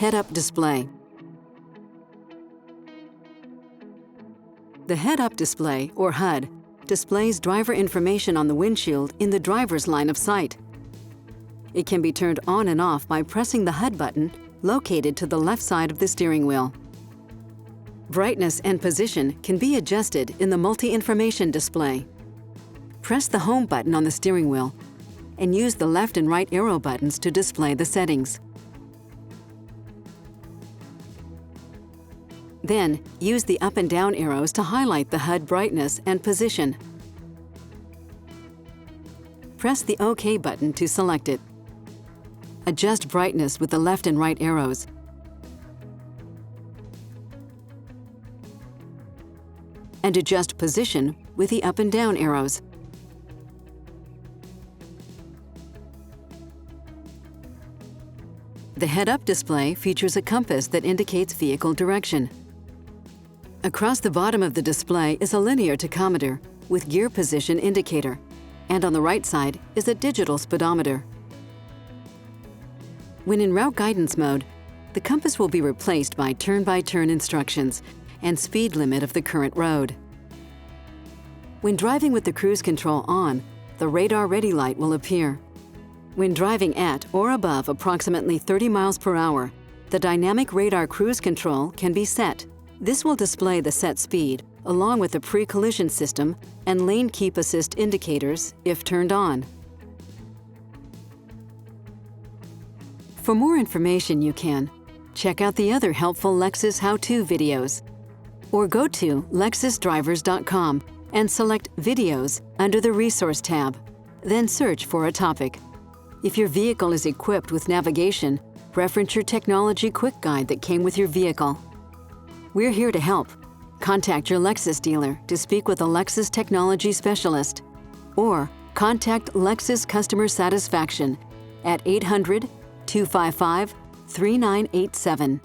Head-up display. The head-up display, or HUD, displays driver information on the windshield in the driver's line of sight. It can be turned on and off by pressing the HUD button located to the left side of the steering wheel. Brightness and position can be adjusted in the multi-information display. Press the Home button on the steering wheel and use the left and right arrow buttons to display the settings. Then, use the up and down arrows to highlight the HUD brightness and position. Press the OK button to select it. Adjust brightness with the left and right arrows. And adjust position with the up and down arrows. The head-up display features a compass that indicates vehicle direction. Across the bottom of the display is a linear tachometer with gear position indicator, and on the right side is a digital speedometer. When in route guidance mode, the compass will be replaced by turn-by-turn instructions and speed limit of the current road. When driving with the cruise control on, the radar ready light will appear. When driving at or above approximately 30 miles per hour, the dynamic radar cruise control can be set. This will display the set speed, along with the pre-collision system and lane keep assist indicators if turned on. For more information, you can check out the other helpful Lexus how-to videos, or go to lexusdrivers.com and select Videos under the Resource tab, then search for a topic. If your vehicle is equipped with navigation, reference your technology quick guide that came with your vehicle. We're here to help. Contact your Lexus dealer to speak with a Lexus technology specialist, or contact Lexus Customer Satisfaction at 800-255-3987.